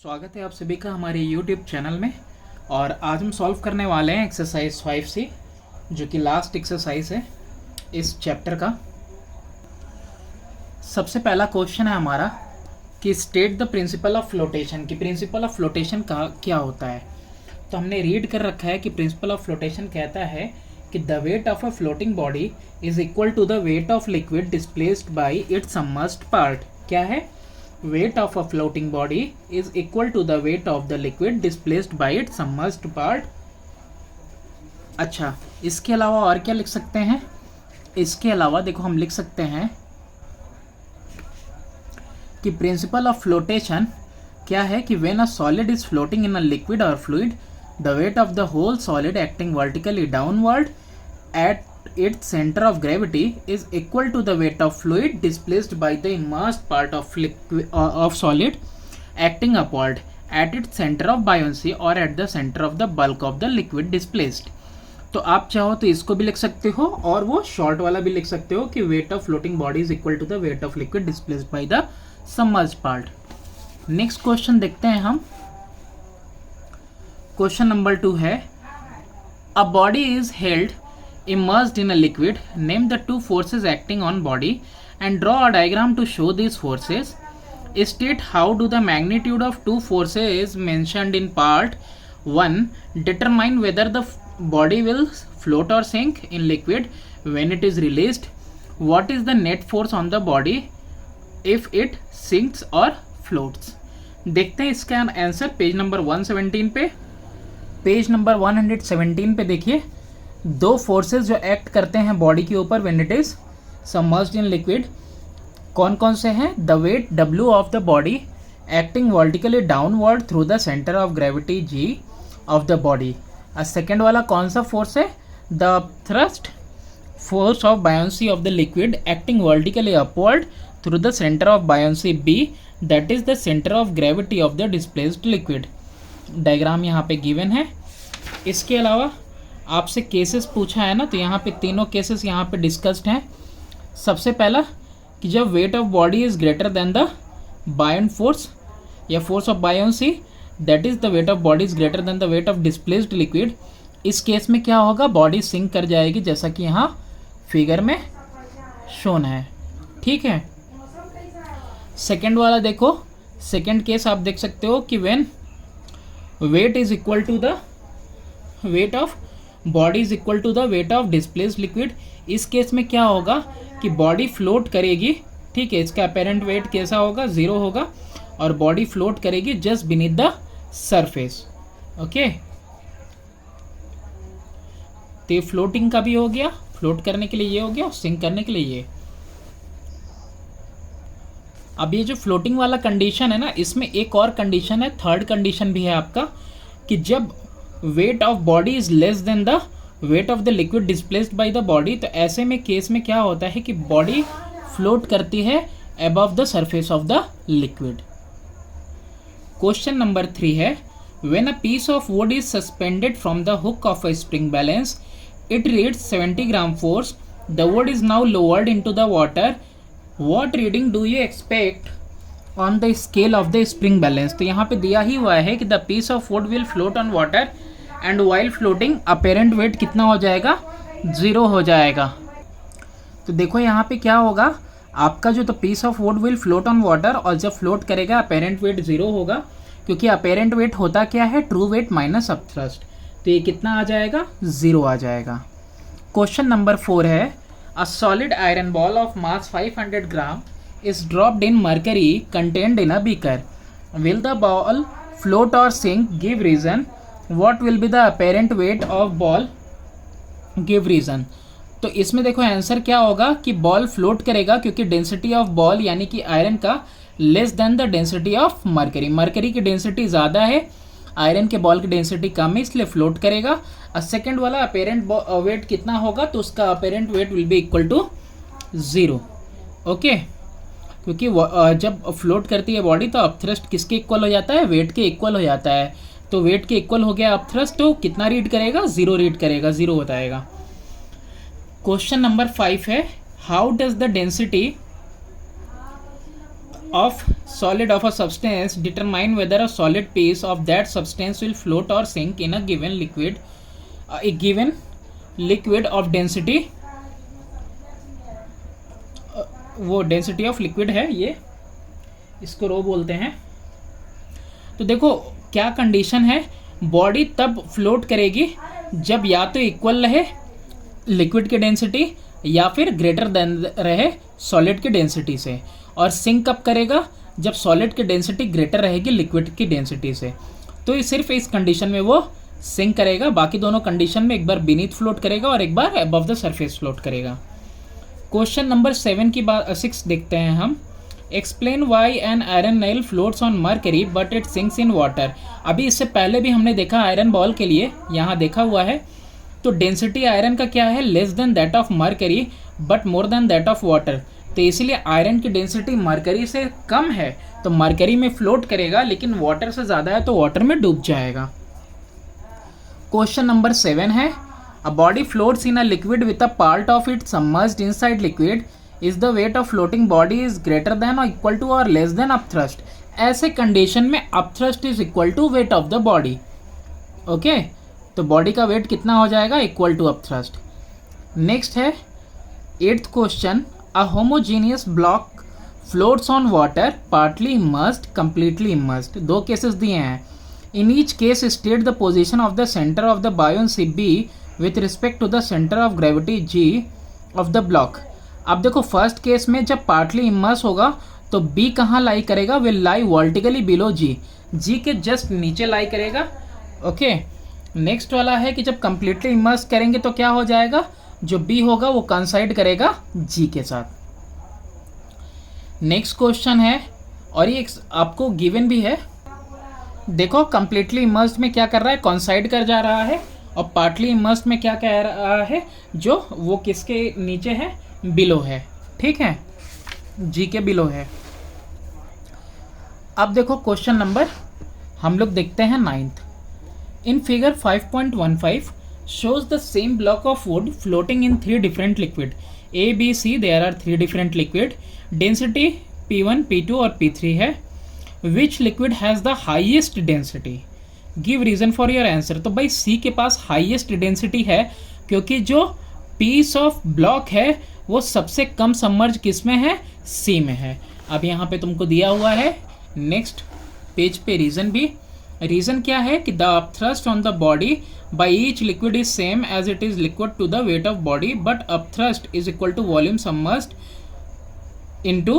स्वागत है आप सभी का हमारे YouTube चैनल में। और आज हम सॉल्व करने वाले हैं एक्सरसाइज 5C, जो कि लास्ट एक्सरसाइज है इस चैप्टर का। सबसे पहला क्वेश्चन है हमारा कि state the principle of flotation, कि प्रिंसिपल ऑफ फ्लोटेशन का क्या होता है। तो हमने रीड कर रखा है कि प्रिंसिपल ऑफ फ्लोटेशन कहता है कि the weight of a floating body is equal to the weight of liquid displaced by its submerged part. क्या है? Weight of a floating body is equal to the weight of the liquid displaced by its submerged part। अच्छा, इसके अलावा और क्या लिख सकते हैं? इसके अलावा देखो हम लिख सकते हैं कि प्रिंसिपल ऑफ फ्लोटेशन क्या है कि when a solid is floating in a liquid और fluid the weight of the whole solid acting vertically downward at its center of gravity is equal to the weight of fluid displaced by the immersed part of solid acting upward at its center of buoyancy or at the center of the bulk of the liquid displaced। तो आप चाहो तो इसको भी लिख सकते हो और वो शॉर्ट वाला भी लिख सकते हो कि weight of floating body is equal to the weight of liquid displaced by the submerged part। Next question देखते हैं हम। क्वेश्चन नंबर 2 है, a body is held immersed in a liquid, name the two forces acting on body and draw a diagram to show these forces। State how do the magnitude of two forces mentioned in part 1 determine whether the body will float or sink in liquid when it is released। What is the net force on the body if it sinks or floats। देखते हैं इसका answer page number 117 पे। Page number 117 पे देखिए, दो forces जो act करते हैं बॉडी के ऊपर when it is submerged in liquid, कौन कौन से हैं? The weight W of the body acting vertically downward through the centre of gravity G of the body. Second वाला कौन सा फोर्स है? The thrust force of buoyancy of the liquid acting vertically upward through the centre of buoyancy B, that is the centre of gravity of the displaced liquid. Diagram यहाँ पे given है। इसके अलावा आपसे केसेस पूछा है ना, तो यहाँ पे तीनों केसेस यहाँ पे डिस्कस्ड हैं। सबसे पहला कि जब weight of body is greater than the buoyant force या force of buoyancy, that is the weight of body is greater than the weight of displaced liquid. इस केस में क्या होगा? बॉडी सिंक कर जाएगी, जैसा कि यहाँ फिगर में शोन है। ठीक है। सेकेंड वाला देखो, सेकेंड केस आप देख सकते हो कि when weight is equal to the weight of body is equal to the weight of displaced liquid. इस केस में क्या होगा कि बॉडी फ्लोट करेगी। ठीक है, इसका अपेरेंट वेट कैसा होगा? 0 होगा और बॉडी फ्लोट करेगी just beneath the surface. Okay, तो फ्लोटिंग का भी हो गया, फ्लोट करने के लिए ये हो गया, सिंक करने के लिए ये। अब ये जो फ्लोटिंग वाला कंडीशन है ना, इसमें एक और कंडीशन है, थर्ड कंडीशन भी है आपका, कि जब weight of body is less than the weight of the liquid displaced by the body, तो ऐसे में केस में क्या होता है कि बॉडी फ्लोट करती है above the surface of the liquid. Question number 3 है, when a piece of wood is suspended from the hook of a spring balance, it reads 70 gram force, the wood is now lowered into the water, what reading do you expect on the scale of the spring balance. तो यहाँ पे दिया ही हुआ है कि the piece of wood will float on water and while floating apparent wait कितना हो जाएगा? 0 हो जाएगा। तो देखो यहाँ पे क्या होगा, आपका जो the piece of wood will float on water, और जब फ्लोट करेगा अपेरेंट वेट 0 होगा, क्योंकि अपेरेंट वेट होता क्या है? True wait minus upthrust. तो ये कितना आ जाएगा? 0 आ जाएगा। क्वेश्चन नंबर 4 है, a solid iron ball of mass 500 gram is dropped in mercury contained in a beaker. Will the ball float or sink? Give reason. What will be the apparent weight of ball? Give reason. तो इसमें देखो answer क्या होगा कि ball float करेगा, क्योंकि density of ball यानी कि आयरन का less than the density of mercury. Mercury की डेंसिटी ज़्यादा है, आयरन के बॉल की डेंसिटी कम है, इसलिए फ्लोट करेगा। और सेकेंड वाला अपेरेंट वेट कितना होगा? तो उसका apparent weight will be equal to 0। Okay, क्योंकि जब फ्लोट करती है बॉडी तो अपथ्रस्ट किसके इक्वल हो जाता है? वेट के इक्वल हो जाता है। तो वेट के इक्वल हो गया अपथ्रस्ट, तो कितना रीड करेगा? 0 रीड करेगा, 0 बताएगा। क्वेश्चन नंबर 5 है, how does the density of solid of a substance determine whether a solid piece of that substance will float or sink in a given liquid of density वो density of liquid है, ये इसको रो बोलते हैं। तो देखो क्या कंडीशन है, बॉडी तब फ्लोट करेगी जब या तो इक्वल रहे लिक्विड की डेंसिटी या फिर ग्रेटर देन रहे सॉलिड की डेंसिटी से, और सिंक कब करेगा जब सॉलिड की डेंसिटी ग्रेटर रहेगी लिक्विड की डेंसिटी से। तो ये सिर्फ इस कंडीशन में वो सिंक करेगा, बाकी दोनों कंडीशन में एक बार बीनीथ फ्लोट करेगा और एक बार अबव द सरफेस फ्लोट करेगा। क्वेश्चन नंबर 6 देखते हैं हम। Explain why N iron nail floats on mercury but it sinks in water. अभी इससे पहले भी हमने देखा आयरन बॉल के लिए, यहाँ देखा हुआ है। तो डेंसिटी आयरन का क्या है, less than that of mercury but more than that of water. तो इसलिए आयरन की डेंसिटी मरकरी से कम है तो मरकरी में फ्लोट करेगा, लेकिन वाटर से ज़्यादा है तो वाटर में डूब जाएगा। क्वेश्चन नंबर 7 है, a body floats in a liquid with a part of it submerged inside liquid, is the weight of floating body is greater than और इक्वल टू और लेस देन अपथ्रस्ट। ऐसे condition में upthrust is equal to weight of the body. Okay, तो body का weight कितना हो जाएगा, equal to upthrust. Next है 8th question, a homogeneous block floats on water partly immersed completely immersed. दो cases दिए हैं। In each case state the position of the centre of the buoyancy B with respect to the centre of gravity G of the block. अब देखो first case में जब partly immerse होगा तो B कहाँ लाई करेगा, विल लाई वर्टिकली बिलो जी, जी के just नीचे लाई करेगा। ओके, नेक्स्ट वाला है कि जब कंप्लीटली इमर्स करेंगे तो क्या हो जाएगा, जो बी होगा वो कंसाइड करेगा जी के साथ। नेक्स्ट क्वेश्चन है, और ये आपको गिवन भी है। देखो कंप्लीटली इमर्स्ड में क्या कर रहा है, कंसाइड कर जा रहा है, और पार्टली इमर्स्ड में क्या कह रहा है, जो वो किसके नीचे है, बिलो है। ठीक है, जी के बिलो है। अब देखो क्वेश्चन नंबर हम लोग देखते हैं 9th। In figure 5.15 shows the same block of wood floating in 3 different liquid A, B, C. There are 3 different liquid. Density P1, P2 और P3 है। Which liquid has the highest density? Give reason for your answer। तो भाई C के पास highest density है क्योंकि जो piece of block है वो सबसे कम सबमर्ज किस में है, C में है। अब यहाँ पे तुमको दिया हुआ है नेक्स्ट पेज पे रीजन भी। रीजन क्या है कि the upthrust on the body by each liquid is same as it is liquid to the weight of body, but upthrust is equal to volume submerged into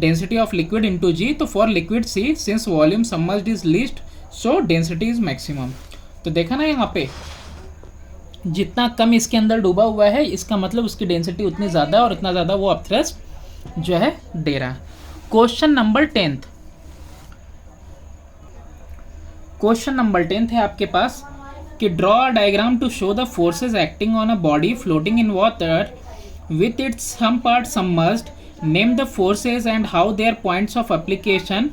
density of liquid into G. तो for liquid C, since volume submerged is least, so density is maximum। तो देखा ना यहाँ पे जितना कम इसके अंदर डूबा हुआ है इसका मतलब उसकी डेंसिटी उतनी ज़्यादा और उतना ज़्यादा वो अपथ्रस्ट जो है दे रहा। Question number 10th। Question number 10th है आपके पास कि draw a diagram to show the forces acting on a body floating in water with its some part submerged, name the forces and how their points of application,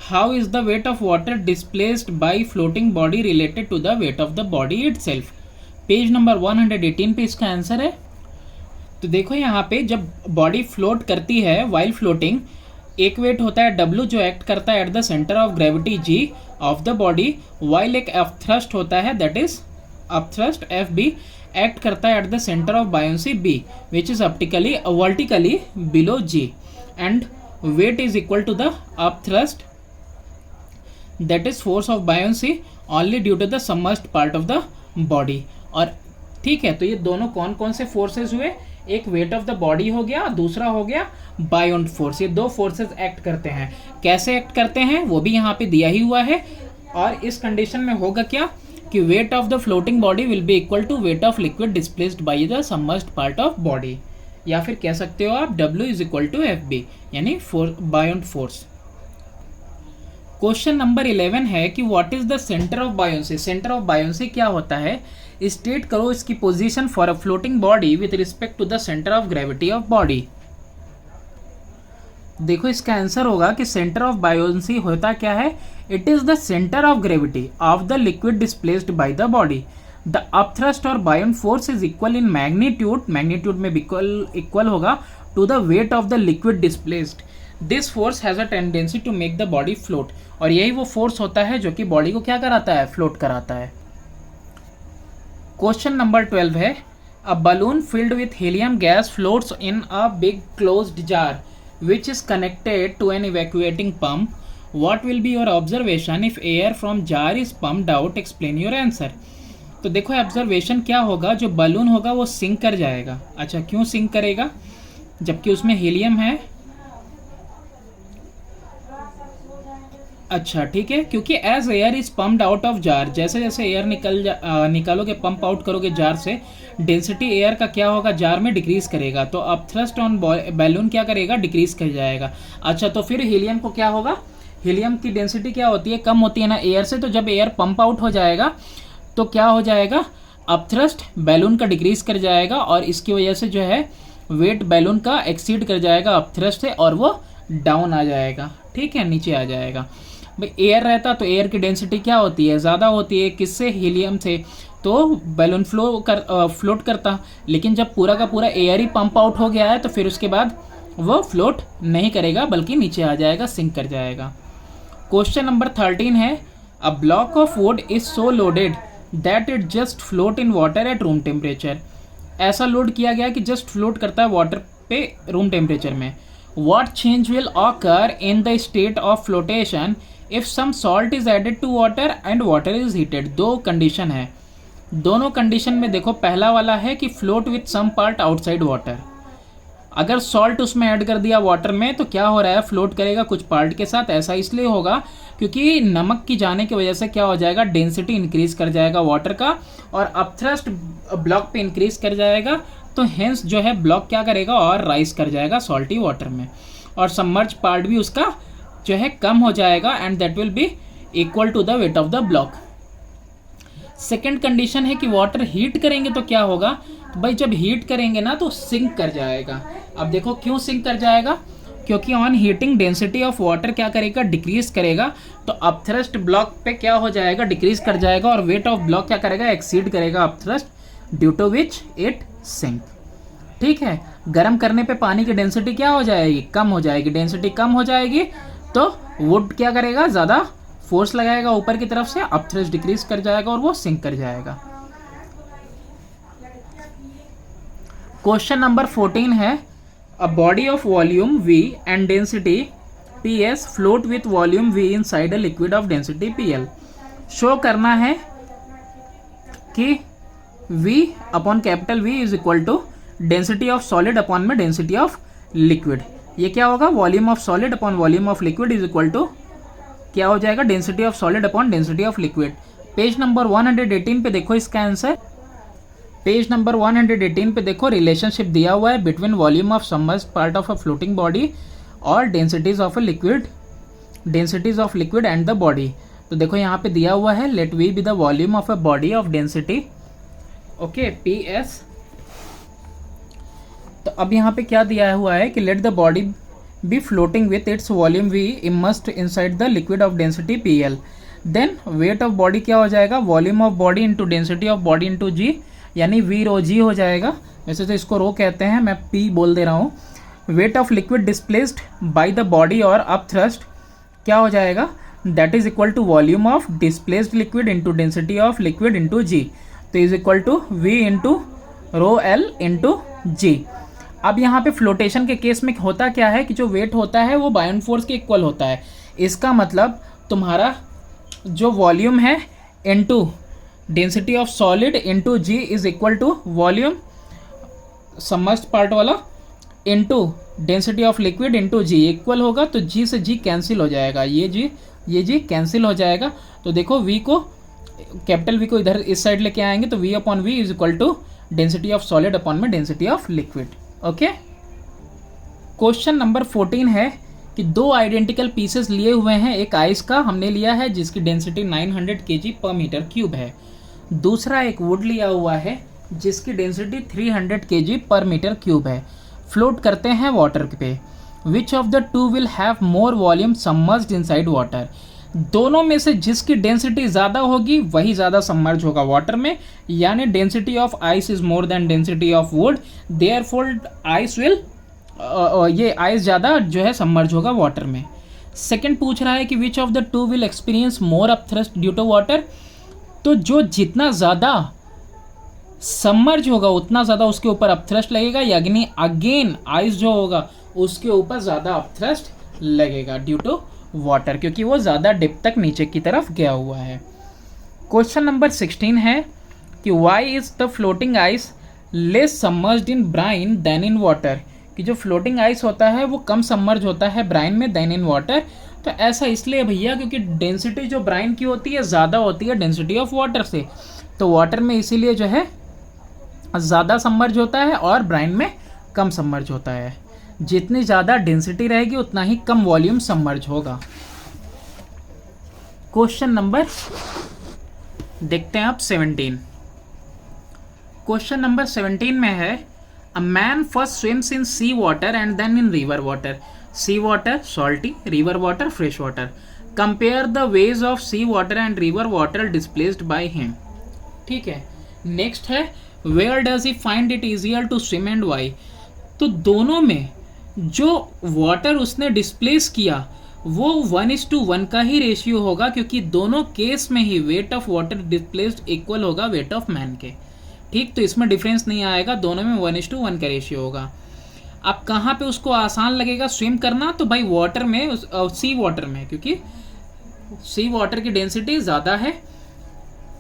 how is the weight of water displaced by floating body related to the weight of the body itself. Page number 118 पे इसका answer है। तो देखो यहाँ पे जब body float करती है वाइल फ्लोटिंग, एक वेट होता है W जो एक्ट करता है at the centre of gravity G of the body, while एक अपथ्रस्ट होता है that is upthrust FB act करता है at the centre of buoyancy B which is vertically below G, and weight is equal to the upthrust that is force of buoyancy only due to the submerged part of the body. और ठीक है, तो ये दोनों कौन कौन से forces हुए, एक वेट ऑफ द बॉडी हो गया, दूसरा हो गया बायोन्ट फोर्स। ये दो फोर्सेस एक्ट करते हैं। कैसे एक्ट करते हैं वो भी यहाँ पे दिया ही हुआ है। और इस कंडीशन में होगा क्या कि weight of the floating body will be equal to weight of liquid displaced by the submerged part of body, या फिर कह सकते हो आप W is equal to FB यानी बायोन्ट फोर्स। क्वेश्चन नंबर 11 है कि what is the centre of buoyancy. Centre of buoyancy क्या होता है, स्टेट करो इसकी position for a floating body with respect to the centre of gravity of body. देखो इसका आंसर होगा कि सेंटर ऑफ बायोन्सी होता क्या है, it is the centre of gravity of the liquid displaced by the body. The upthrust और buoyant force is equal in magnitude, magnitude में equal होगा to the weight of the liquid displaced. This force has a tendency to make the body float, और यही वो force होता है जो कि बॉडी को क्या कराता है, फ्लोट कराता है। क्वेश्चन नंबर 12 है, अ balloon filled with helium gas floats in a big closed jar which is connected to an evacuating pump. What will be your observation if air from jar is pumped out? Explain your answer. तो देखो observation क्या होगा, जो balloon होगा वो sink कर जाएगा। अच्छा, क्यों सिंक करेगा जबकि उसमें हीलियम है? अच्छा ठीक है, क्योंकि as air is pumped out of jar, जैसे जैसे एयर निकालोगे, पंप आउट करोगे जार से, डेंसिटी एयर का क्या होगा, जार में डिक्रीज करेगा, तो अब थ्रस्ट ऑन बैलून क्या करेगा, डिक्रीज कर जाएगा। अच्छा, तो फिर हीलियम को क्या होगा, हीलियम की डेंसिटी क्या होती है, कम होती है ना एयर से, तो जब एयर पंप आउट हो जाएगा तो क्या हो जाएगा, अब थ्रस्ट बैलून का डिक्रीज कर जाएगा, और इसकी वजह से जो है वेट बैलून का एक्सीड कर जाएगा अब थ्रस्ट से, और वो डाउन आ जाएगा। ठीक है, नीचे आ जाएगा। भाई एयर रहता तो एयर की डेंसिटी क्या होती है, ज़्यादा होती है, किससे, हीलियम से, तो बैलून फ्लोट करता। लेकिन जब पूरा का पूरा एयर ही पंप आउट हो गया है तो फिर उसके बाद वो फ्लोट नहीं करेगा बल्कि नीचे आ जाएगा, सिंक कर जाएगा। क्वेश्चन नंबर 13 है, a block of wood is so loaded that it just float in water at room temperature. ऐसा लोड किया गया कि जस्ट फ्लोट करता है वाटर पे रूम टेम्परेचर में। What change will occur in the state of flotation if some salt is added to water and water is heated? दो condition है, दोनों कंडीशन में देखो, पहला वाला है कि float with some part outside water. अगर सॉल्ट उसमें ऐड कर दिया वाटर में तो क्या हो रहा है, फ्लोट करेगा कुछ पार्ट के साथ। ऐसा इसलिए होगा क्योंकि नमक की जाने की वजह से क्या हो जाएगा, डेंसिटी इंक्रीज कर जाएगा वाटर का, और अपथ्रस्ट ब्लॉक पे इंक्रीज कर जाएगा, तो हेंस जो है ब्लॉक क्या करेगा, और राइज कर जाएगा सॉल्टी वाटर में, और सबमर्ज पार्ट भी उसका जो है कम हो जाएगा, and that will be equal to the weight of the block. Second condition है कि वाटर हीट करेंगे तो क्या होगा, तो भाई जब हीट करेंगे ना तो सिंक कर जाएगा। अब देखो क्यों सिंक कर जाएगा, क्योंकि on heating density of water क्या करेगा, डिक्रीज करेगा, तो अपथ्रस्ट ब्लॉक पे क्या हो जाएगा, डिक्रीज कर जाएगा, और वेट ऑफ ब्लॉक क्या करेगा, एक्सीड करेगा upthrust, due to which it sink. ठीक है, गर्म करने पे पानी की डेंसिटी क्या हो जाएगी, कम हो जाएगी। डेंसिटी कम हो जाएगी तो वुड क्या करेगा, ज़्यादा फोर्स लगाएगा ऊपर की तरफ से, अपथ्रस्ट डिक्रीज कर जाएगा और वो सिंक कर जाएगा। क्वेश्चन नंबर 14 है, a body of volume V and density PS float with volume V inside a liquid of density PL। Show करना है कि V upon capital V is equal to density of solid upon में density of liquid. ये क्या होगा, volume of solid upon volume of liquid is equal to क्या हो जाएगा, density of solid upon density of liquid. Page number 118 पे देखो इसका आंसर। पेज नंबर 118 पे देखो रिलेशनशिप दिया हुआ है between volume of submerged part of a floating body और densities of liquid and the body. तो देखो यहाँ पे दिया हुआ है, let V be the volume of a body of density, okay, PS। तो अब यहाँ पे क्या दिया हुआ है कि let the body be floating with its volume V immersed inside the liquid of density PL। Then weight of body क्या हो जाएगा, volume of body into density of body into G, यानी V रो G हो जाएगा। वैसे तो इसको रो कहते हैं, मैं P बोल दे रहा हूँ। Weight of liquid displaced by the body और अप थ्रस्ट क्या हो जाएगा, that is equal to volume of displaced liquid into density of liquid into G, तो is equal to V into rho L into G। अब यहाँ पे flotation के case में होता क्या है कि जो वेट होता है वो बायोन फोर्स के इक्वल होता है। इसका मतलब तुम्हारा जो वॉल्यूम है into density of solid into G is equal to volume submerged part वाला into density of liquid into G equal होगा, तो G से G कैंसिल हो जाएगा, ये G कैंसिल हो जाएगा। तो देखो V को, कैपिटल V को इधर इस साइड लेके आएंगे तो V upon V is equal to density of solid upon में density of liquid. Okay, question number 14 है कि दो आइडेंटिकल पीसेस लिए हुए हैं। एक आइस का हमने लिया है जिसकी डेंसिटी 900 kg पर मीटर क्यूब है, दूसरा एक वुड लिया हुआ है जिसकी डेंसिटी 300 kg पर मीटर क्यूब है। फ्लोट करते हैं वाटर पे। विच of the two will have more volume submerged inside water. दोनों में से जिसकी डेंसिटी ज़्यादा होगी वही ज़्यादा सबमर्ज होगा वाटर में, यानी density of ice is more than density of would, therefore ice will ये आइस ज़्यादा जो है सबमर्ज होगा वाटर में। सेकंड पूछ रहा है कि which of the two will experience more upthrust due to water. तो जो जितना ज़्यादा सबमर्ज होगा उतना ज़्यादा उसके ऊपर अपथ्रस्ट लगेगा, यानी अगेन आइस जो होगा उसके ऊपर ज़्यादा अपथ्रस्ट लगेगा ड्यू टू वाटर, क्योंकि वो ज़्यादा डिप तक नीचे की तरफ गया हुआ है। क्वेश्चन नंबर 16 है कि why is the floating ice less submerged in brine than in water. कि जो फ्लोटिंग आइस होता है वो कम सबमर्ज होता है ब्राइन में देन इन वाटर। तो ऐसा इसलिए भैया क्योंकि डेंसिटी जो ब्राइन की होती है ज़्यादा होती है डेंसिटी ऑफ वाटर से, तो वाटर में इसीलिए जो है ज़्यादा सबमर्ज होता है और ब्राइन में कम सबमर्ज होता है। जितनी ज़्यादा डेंसिटी रहेगी उतना ही कम वॉल्यूम सबमर्ज होगा। क्वेश्चन नंबर देखते हैं आप 17। क्वेश्चन नंबर 17 में है a man first swims in sea water and then in river water. Sea water salty, river water fresh water. Compare the weights of sea water and river water displaced by him. ठीक है, next है where does he find it easier to swim and why. तो दोनों में जो water उसने displace किया वो 1:1 का ही रेशियो होगा, क्योंकि दोनों केस में ही weight of water displaced equal होगा वेट ऑफ मैन के। ठीक, तो इसमें डिफरेंस नहीं आएगा, दोनों में 1:1 का रेशियो होगा। अब कहाँ पे उसको आसान लगेगा स्विम करना, तो भाई वाटर में, सी वाटर में, क्योंकि सी वाटर की डेंसिटी ज़्यादा है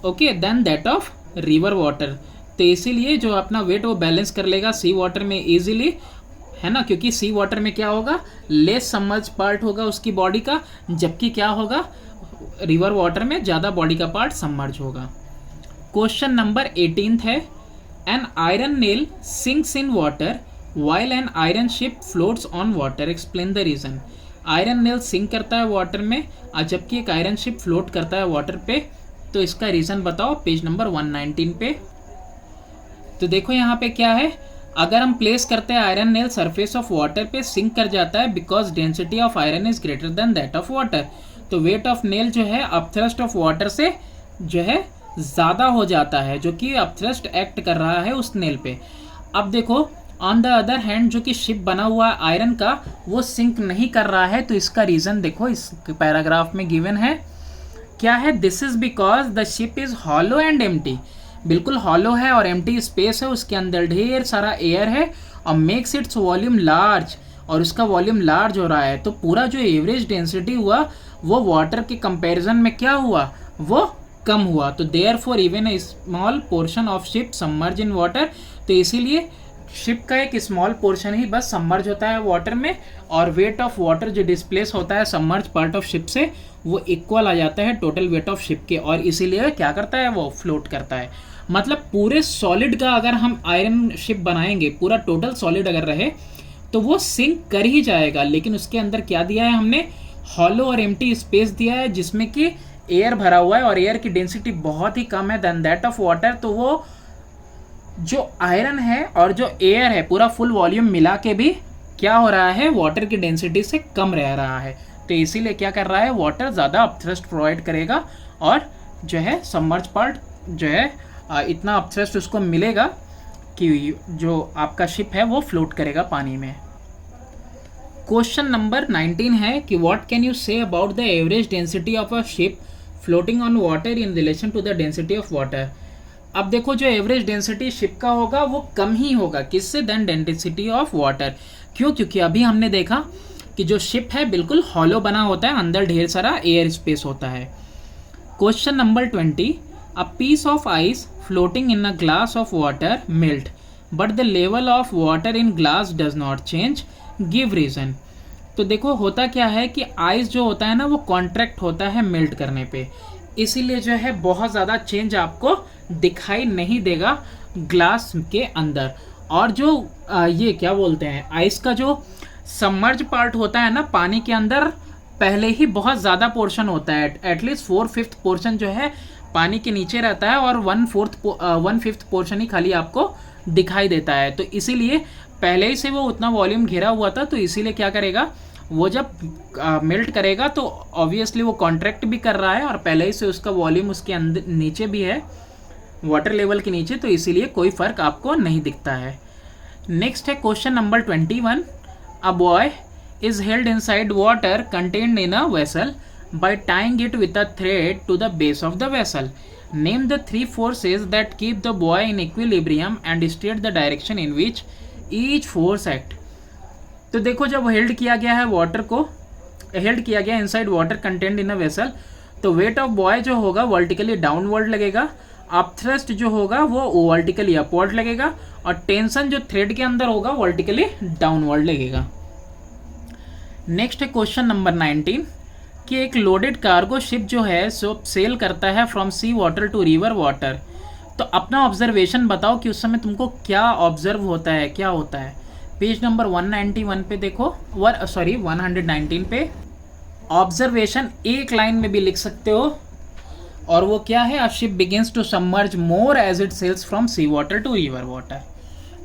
okay then that of river water. तो इसीलिए जो अपना वेट वो बैलेंस कर लेगा सी वाटर में इजीली, है ना, क्योंकि सी वाटर में क्या होगा लेस सबमर्ज पार्ट होगा उसकी बॉडी का, जबकि क्या होगा रिवर वाटर में ज़्यादा बॉडी का पार्ट सबमर्ज होगा। क्वेश्चन नंबर 18 है an iron nail sinks in water while an iron ship floats on water, explain the reason. Iron nail sink करता है वाटर में और जबकि एक आयरन शिप फ्लोट करता है वाटर पे, तो इसका रीजन बताओ पेज नंबर 119 पे। तो देखो यहाँ पे क्या है, अगर हम प्लेस करते हैं iron nail surface of water पे सिंक कर जाता है because density of iron is greater then that of water. तो वेट ऑफ नेल जो है अपथ्रस्ट ऑफ वाटर से जो है ज़्यादा हो जाता है, जो कि अपथ्रस्ट एक्ट कर रहा है उस नेल पे। अब देखो ऑन द अदर हैंड जो कि शिप बना हुआ है आयरन का वो सिंक नहीं कर रहा है, तो इसका रीज़न देखो इस पैराग्राफ में गिवन है। क्या है, this is because the ship is hollow and empty. बिल्कुल हॉलो है और एम्प्टी स्पेस है, उसके अंदर ढेर सारा एयर है और मेक्स इट्स वॉल्यूम लार्ज, और उसका वॉल्यूम लार्ज हो रहा है। तो पूरा जो एवरेज डेंसिटी हुआ वो वाटर के कंपैरिजन में क्या हुआ, वो कम हुआ। तो therefore even a small portion of ship submerge in water. तो इसीलिए शिप का एक स्मॉल पोर्शन ही बस सबमर्ज होता है वाटर में, और वेट ऑफ वाटर जो डिस्प्लेस होता है सबमर्ज पार्ट ऑफ शिप से वो इक्वल आ जाता है टोटल वेट ऑफ शिप के, और इसीलिए क्या करता है वो फ्लोट करता है। मतलब पूरे सॉलिड का अगर हम आयरन शिप बनाएंगे, पूरा टोटल सॉलिड अगर रहे तो वो सिंक कर ही जाएगा, लेकिन उसके अंदर क्या दिया है हमने, हॉलो और एम्प्टी स्पेस दिया है जिसमें कि एयर भरा हुआ है और एयर की डेंसिटी बहुत ही कम है देन दैट ऑफ वाटर। तो वो जो आयरन है और जो एयर है पूरा फुल वॉल्यूम मिला के भी क्या हो रहा है, वाटर की डेंसिटी से कम रह रहा है। तो इसीलिए क्या कर रहा है, वाटर ज़्यादा अपथ्रस्ट प्रोवाइड करेगा और जो है सबमर्ज पार्ट जो है इतना अपथ्रस्ट उसको मिलेगा कि जो आपका शिप है वो फ्लोट करेगा पानी में। क्वेश्चन नंबर 19 है कि what can you say about the average density of a ship floating on water in relation to the density of water. अब देखो जो एवरेज डेंसिटी शिप का होगा वो कम ही होगा किससे, देन डेंसिटी ऑफ वाटर। क्यों, क्योंकि अभी हमने देखा कि जो शिप है बिल्कुल हॉलो बना होता है, अंदर ढेर सारा एयर स्पेस होता है। Question number 20 a piece of ice floating in a glass of water melt but the level of water in glass does not change, give reason. तो देखो होता क्या है कि आइस जो होता है ना वो कॉन्ट्रैक्ट होता है मेल्ट करने पे, इसीलिए जो है बहुत ज़्यादा चेंज आपको दिखाई नहीं देगा ग्लास के अंदर। और जो ये क्या बोलते हैं, आइस का जो सबमर्ज पार्ट होता है ना पानी के अंदर, पहले ही बहुत ज़्यादा पोर्शन होता है, एटलीस्ट 4/5 पोर्शन जो है पानी के नीचे रहता है और 1/5 पोर्शन ही खाली आपको दिखाई देता है। तो इसीलिए पहले ही से वो उतना वॉल्यूम घिरा हुआ था, तो इसीलिए क्या करेगा वो जब मेल्ट करेगा तो ऑब्वियसली वो कॉन्ट्रैक्ट भी कर रहा है और पहले ही से उसका वॉल्यूम उसके अंदर नीचे भी है वाटर लेवल के नीचे, तो इसीलिए कोई फर्क आपको नहीं दिखता है। नेक्स्ट है question number 21 A boy is held inside water contained in a vessel by tying it with a thread to the base of the vessel. Name the three forces that keep the boy in equilibrium and state the direction in which each force act. तो देखो जब held किया गया है water को, held किया गया inside water content in a vessel, तो वेट ऑफ बॉय जो होगा वर्टिकली डाउनवर्ड लगेगा, अपथ्रस्ट जो होगा वो वर्टिकली अपवर्ड लगेगा, और टेंशन जो थ्रेड के अंदर होगा वर्टिकली डाउनवर्ड लगेगा. नेक्स्ट है क्वेश्चन नंबर 19 कि एक लोडेड कार्गो शिप जो है सो सेल करता है from sea water to river water. तो अपना ऑब्जर्वेशन बताओ कि उस समय तुमको क्या ऑब्जर्व होता है, क्या होता है. पेज नंबर 191 पे देखो, 119 पे ऑब्जर्वेशन एक लाइन में भी लिख सकते हो, और वो क्या है, a ship begins to submerge more as it sails from sea water to river water.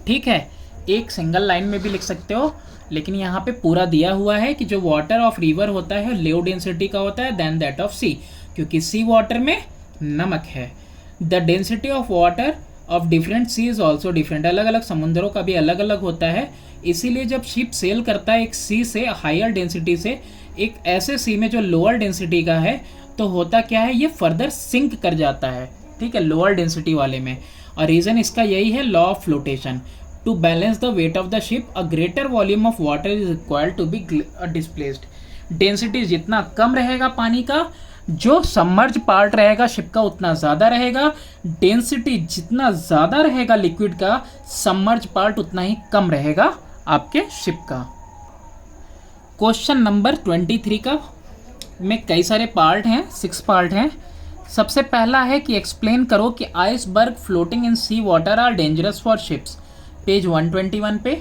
ठीक है, एक सिंगल लाइन में भी लिख सकते हो, लेकिन यहाँ पे पूरा दिया हुआ है कि जो वाटर ऑफ रिवर होता है लो डेंसिटी का होता है देन दैट ऑफ सी, क्योंकि सी वाटर में नमक है. The density of water of different sea is also different. अलग अलग समुद्रों का भी अलग अलग होता है, इसीलिए जब शिप सेल करता है एक सी से हायर डेंसिटी से एक ऐसे सी में जो लोअर डेंसिटी का है, तो होता क्या है, ये फर्दर सिंक कर जाता है. ठीक है, लोअर डेंसिटी वाले में. और रीज़न इसका यही है, law of flotation. To balance the weight of the ship a greater volume of water is required to be displaced. Density जितना कम रहेगा पानी का, जो सबमर्ज पार्ट रहेगा शिप का उतना ज़्यादा रहेगा. डेंसिटी जितना ज़्यादा रहेगा लिक्विड का, सबमर्ज पार्ट उतना ही कम रहेगा आपके शिप का. क्वेश्चन नंबर 23 का में कई सारे पार्ट हैं, 6 पार्ट हैं. सबसे पहला है कि एक्सप्लेन करो कि iceberg floating in sea water are dangerous for ships. Page 121 पे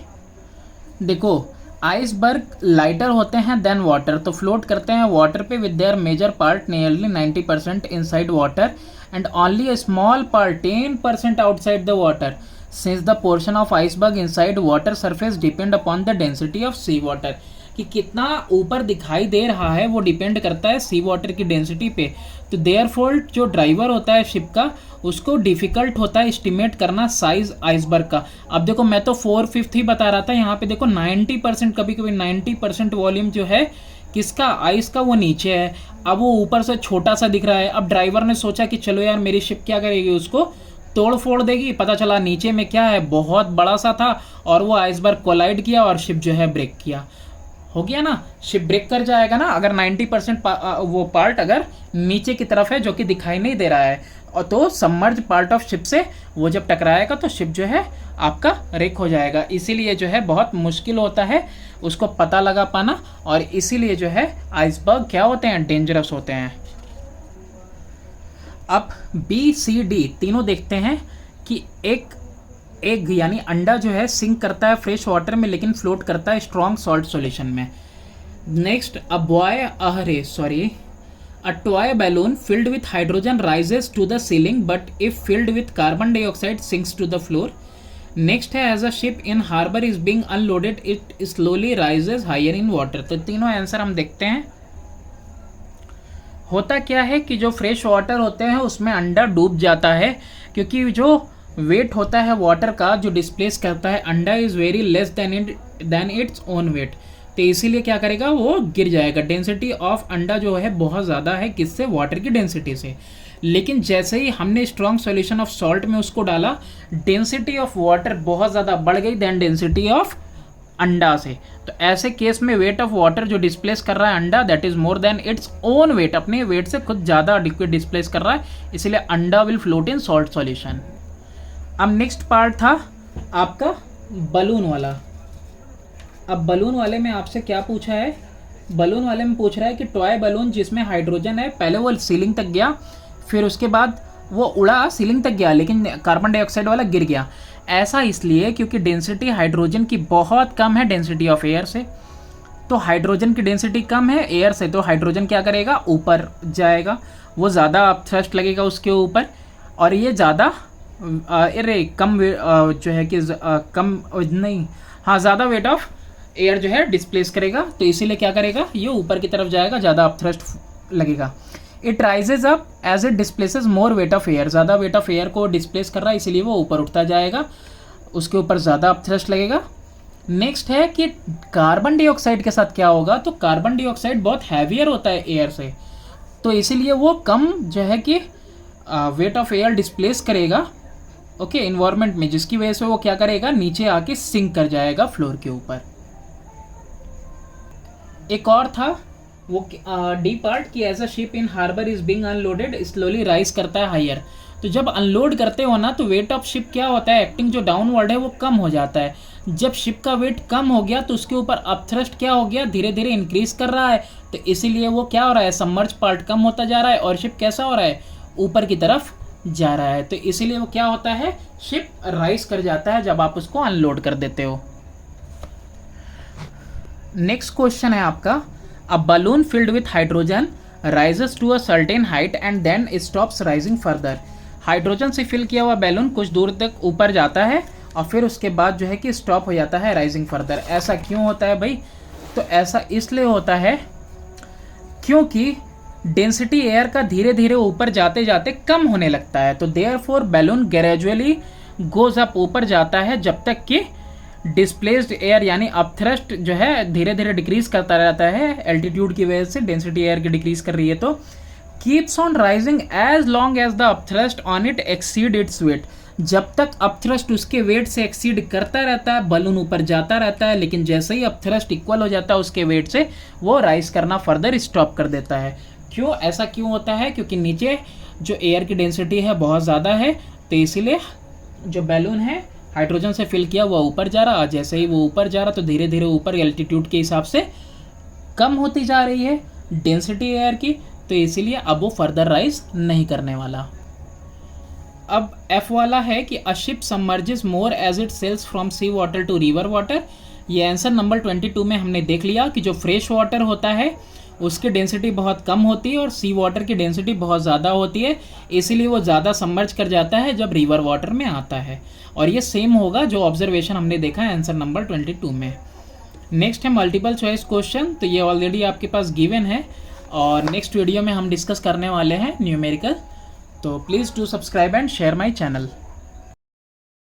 देखो, आइसबर्ग लाइटर होते हैं देन वाटर, तो फ्लोट करते हैं वाटर पे with their major part nearly 90% inside water and only a small part 10% outside the water. Since the portion of iceberg inside water surface depend upon the density of sea water. कि कितना ऊपर दिखाई दे रहा है वो depend करता है सी water की डेंसिटी पे. तो देयरफॉर जो ड्राइवर होता है शिप का, उसको डिफ़िकल्ट होता है एस्टिमेट करना साइज आइसबर्ग का. अब देखो मैं तो 4/5 ही बता रहा था, यहाँ पे देखो 90%, कभी कभी 90% वॉल्यूम जो है किसका, आइस का, वो नीचे है. अब वो ऊपर से छोटा सा दिख रहा है. अब ड्राइवर ने सोचा कि चलो यार मेरी शिप क्या करेगी, उसको तोड़ फोड़ देगी. पता चला नीचे में क्या है, बहुत बड़ा सा था, और वो आइसबर्ग कोलाइड किया और शिप जो है ब्रेक किया. हो गया ना, शिप ब्रेक कर जाएगा ना अगर 90% वो पार्ट अगर नीचे की तरफ है जो कि दिखाई नहीं दे रहा है. और तो सबमर्ज पार्ट ऑफ शिप से वो जब टकराएगा तो शिप जो है आपका रेक हो जाएगा. इसीलिए जो है बहुत मुश्किल होता है उसको पता लगा पाना, और इसीलिए जो है आइसबर्ग क्या होते हैं, डेंजरस होते हैं. अब BCD तीनों देखते हैं कि एक एग यानी अंडा जो है सिंक करता है फ्रेश वाटर में, लेकिन फ्लोट करता है स्ट्रॉन्ग सॉल्ट सॉल्यूशन में. Next, a toy balloon filled with hydrogen rises to the ceiling, but if filled with carbon dioxide sinks to the floor. Next है, as a ship in harbor is being unloaded it slowly rises higher in water. तो तीनों answer हम देखते हैं. होता क्या है कि जो फ्रेश वाटर होते हैं उसमें अंडा डूब जाता है, क्योंकि जो वेट होता है वाटर का जो डिस्प्लेस करता है अंडा is very less than its own wait. तो इसीलिए क्या करेगा, वो गिर जाएगा. डेंसिटी ऑफ अंडा जो है बहुत ज़्यादा है, किससे, वाटर की डेंसिटी से. लेकिन जैसे ही हमने स्ट्रॉन्ग सॉल्यूशन ऑफ सॉल्ट में उसको डाला, डेंसिटी ऑफ वाटर बहुत ज़्यादा बढ़ गई देन डेंसिटी ऑफ अंडा से. तो ऐसे केस में वेट ऑफ वाटर जो डिस्प्लेस कर रहा है अंडा, that is more than its own wait, अपने वेट से खुद ज़्यादा लिक्विड डिस्प्लेस कर रहा है, इसलिए अंडा will float in salt solution. अब नेक्स्ट पार्ट था आपका बलून वाला. अब बलून वाले में आपसे क्या पूछा है, बलून वाले में पूछ रहा है कि टॉय बलून जिसमें हाइड्रोजन है, पहले वो सीलिंग तक गया, फिर उसके बाद वो उड़ा सीलिंग तक गया, लेकिन कार्बन डाइऑक्साइड वाला गिर गया. ऐसा इसलिए क्योंकि डेंसिटी हाइड्रोजन की बहुत कम है डेंसिटी ऑफ एयर से. तो हाइड्रोजन की डेंसिटी कम है एयर से, तो हाइड्रोजन क्या करेगा, ऊपर जाएगा, वो ज़्यादा थ्रस्ट लगेगा उसके ऊपर, और ये ज़्यादा कम जो है कि कम नहीं, हाँ ज़्यादा वेट ऑफ एयर जो है डिस्प्लेस करेगा. तो इसीलिए क्या करेगा, ये ऊपर की तरफ जाएगा, ज़्यादा अपथ्रस्ट लगेगा. It rises up as it displaces more weight of air. ज़्यादा वेट ऑफ एयर को डिस्प्लेस कर रहा है, इसीलिए वो ऊपर उठता जाएगा, उसके ऊपर ज़्यादा अपथ्रस्ट लगेगा. नेक्स्ट है कि कार्बन डाइऑक्साइड के साथ क्या होगा, तो कार्बन डाइऑक्साइड बहुत हैवियर होता है एयर से, तो इसीलिए वो कम जो है कि वेट ऑफ एयर डिस्प्लेस करेगा ओके इन्वायरमेंट में, जिसकी वजह से वो क्या करेगा, नीचे आके सिंक कर जाएगा फ्लोर के ऊपर। एक और था वो डी पार्ट कि as a ship in harbour is being unloaded slowly rise करता है हायर। तो जब अनलोड करते हो ना तो वेट ऑफ शिप क्या होता है, एक्टिंग जो डाउनवर्ड है वो कम हो जाता है। जब शिप का वेट कम हो गया तो उसके ऊपर अपथ्रस्ट क्या हो गया, धीरे धीरे इंक्रीज कर रहा है, तो इसीलिए वो क्या हो रहा है, सबमर्ज पार्ट कम होता जा रहा है और शिप कैसा हो रहा है, ऊपर की तरफ जा रहा है। तो इसीलिए वो क्या होता है, शिप राइज कर जाता है जब आप उसको अनलोड कर देते हो। नेक्स्ट क्वेश्चन है आपका, a balloon filled with hydrogen rises to a certain height and then stops rising further. Hydrogen से फिल किया हुआ बैलून कुछ दूर तक ऊपर जाता है और फिर उसके बाद जो है कि स्टॉप हो जाता है राइजिंग फर्दर। ऐसा क्यों होता है भाई, तो ऐसा इसलिए होता है क्योंकि डेंसिटी एयर का धीरे धीरे ऊपर जाते जाते कम होने लगता है, तो therefore balloon gradually goes up, ऊपर जाता है जब तक कि डिस्प्लेस्ड एयर यानी अपथ्रस्ट जो है धीरे धीरे डिक्रीज करता रहता है एल्टीट्यूड की वजह से, डेंसिटी एयर की डिक्रीज कर रही है, तो keeps on rising as long as the upthrust on it exceed its weight. जब तक अपथ्रस्ट उसके वेट से एक्सीड करता रहता है बलून ऊपर जाता रहता है, लेकिन जैसे ही अपथ्रस्ट इक्वल हो जाता है उसके वेट से वो राइज करना फर्दर स्टॉप कर देता है। क्यों, ऐसा क्यों होता है, क्योंकि नीचे जो एयर की डेंसिटी है बहुत ज़्यादा है, तो इसीलिए जो बैलून है हाइड्रोजन से फिल किया हुआ ऊपर जा रहा, जैसे ही वो ऊपर जा रहा तो धीरे धीरे ऊपर एल्टीट्यूड के हिसाब से कम होती जा रही है डेंसिटी एयर की, तो इसीलिए अब वो फर्दर राइज नहीं करने वाला। अब एफ वाला है कि a ship submerges more as it sails from sea water to river water. ये आंसर नंबर 22 में हमने देख लिया कि जो फ्रेश वाटर होता है उसकी डेंसिटी बहुत कम होती है और सी वाटर की डेंसिटी बहुत ज़्यादा होती है, इसीलिए वो ज़्यादा सबमर्ज कर जाता है जब रिवर वाटर में आता है। और ये सेम होगा जो ऑब्जर्वेशन हमने देखा है आंसर नंबर 22 में। नेक्स्ट है मल्टीपल चॉइस क्वेश्चन, तो ये ऑलरेडी आपके पास गिवन है और नेक्स्ट वीडियो में हम डिस्कस करने वाले हैं न्यूमेरिकल। तो please do subscribe and share my channel.